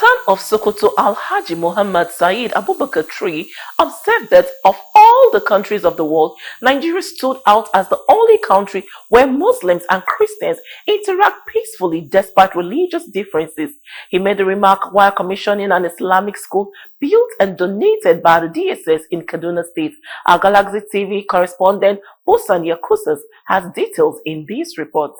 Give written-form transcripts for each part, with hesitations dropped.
Sultan of Sokoto Alhaji Muhammad Saeed Bigotry observed that of all the countries of the world, Nigeria stood out as the only country where Muslims and Christians interact peacefully despite religious differences. He made the remark while commissioning an Islamic school built and donated by the DSS in Kaduna State. Our Galaxy TV correspondent Bosan Yakusas has details in these reports.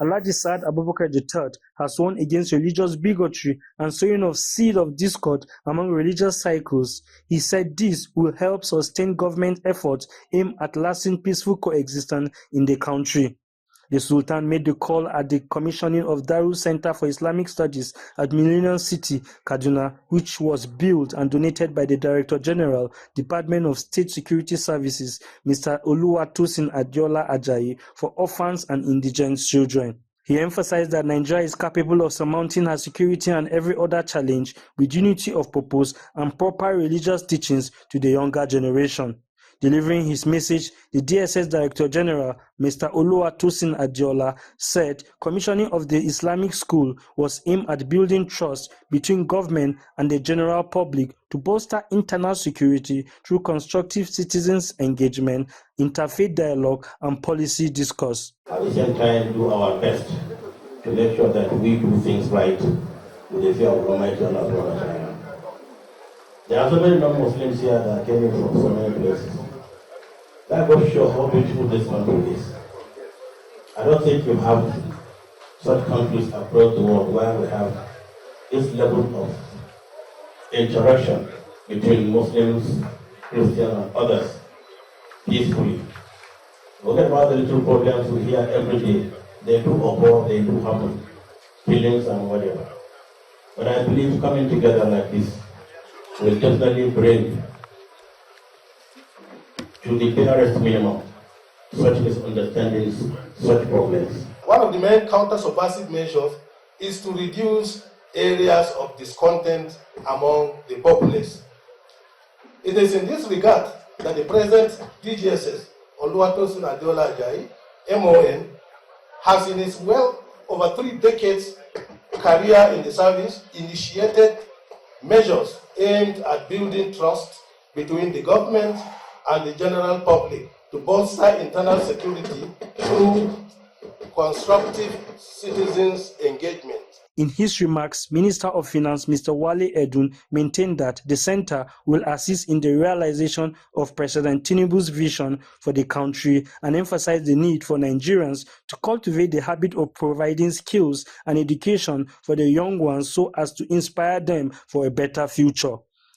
Alhaji Saad Abubakar III has warned against religious bigotry and sowing of seed of discord among religious cycles. He said this will help sustain government efforts aimed at lasting peaceful coexistence in the country. The Sultan made the call at the commissioning of Darul Center for Islamic Studies at Millennium City, Kaduna, which was built and donated by the Director General, Department of State Security Services, Mr. Oluwatosin Adiola Ajayi, for orphans and indigent children. He emphasized that Nigeria is capable of surmounting her security and every other challenge with unity of purpose and proper religious teachings to the younger generation. Delivering his message, the DSS Director General, Mr. Oluwatosin Adiola, said commissioning of the Islamic school was aimed at building trust between government and the general public to bolster internal security through constructive citizens' engagement, interfaith dialogue, and policy discourse. At the same time, do our best to make sure that we do things right with the fear of Almighty Allah. There are so many non-Muslims here that came in from so many places. That goes show how beautiful this country is. I don't think you have such countries across the world where we have this level of interaction between Muslims, Christians, and others peacefully. Forget about the little problems we hear every day. They do occur, they do happen, killings and whatever. But I believe coming together like this will definitely bring to the barest minimum such misunderstandings, such problems. One of the main counter-subversive measures is to reduce areas of discontent among the populace. It is in this regard that the present DGSS, Oluwatosin Adiola Ajayi, MON, has in its well over 3 decades career in the service initiated measures aimed at building trust between the government and the general public to bolster internal security through constructive citizens' engagement. In his remarks, Minister of Finance Mr. Wale Edun maintained that the center will assist in the realization of President Tinubu's vision for the country and emphasize the need for Nigerians to cultivate the habit of providing skills and education for the young ones so as to inspire them for a better future.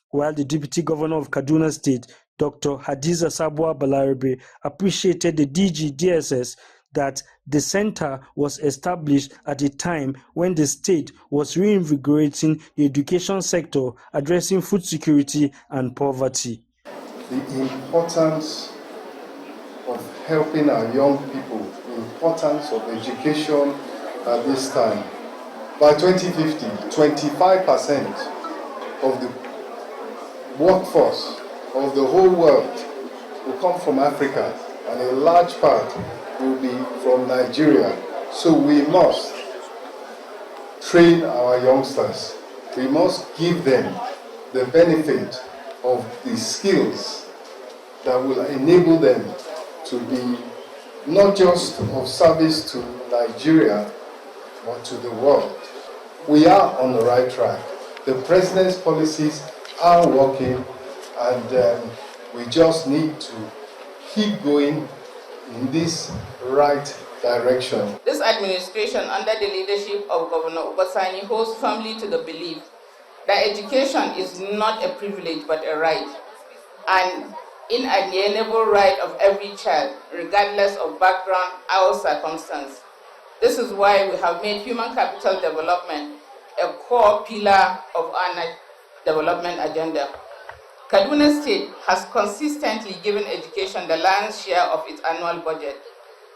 While the Deputy Governor of Kaduna State, Dr. Hadiza Sabuwa Balarabe, appreciated the DSS that the center was established at a time when the state was reinvigorating the education sector, addressing food security and poverty. The importance of helping our young people, the importance of education at this time. By 2050, 25% of the workforce of the whole world will come from Africa, and a large part will be from Nigeria. So we must train our youngsters. We must give them the benefit of the skills that will enable them to be not just of service to Nigeria, but to the world. We are on the right track. The President's policies are working, and we just need to keep going in this right direction. This administration, under the leadership of Governor Obasani, holds firmly to the belief that education is not a privilege but a right, an inalienable right of every child, regardless of background or circumstance. This is why we have made human capital development a core pillar of our development agenda. Kaduna State has consistently given education the lion's share of its annual budget.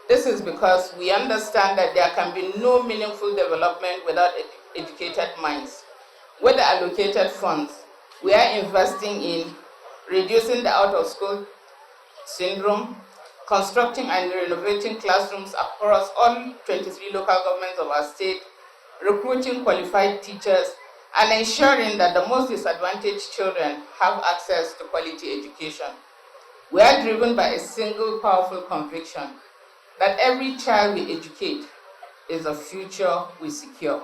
This is because we understand that there can be no meaningful development without educated minds. With the allocated funds, we are investing in reducing the out-of-school syndrome, constructing and renovating classrooms across all 23 local governments of our state, recruiting qualified teachers, and ensuring that the most disadvantaged children have access to quality education. We are driven by a single powerful conviction that every child we educate is a future we secure.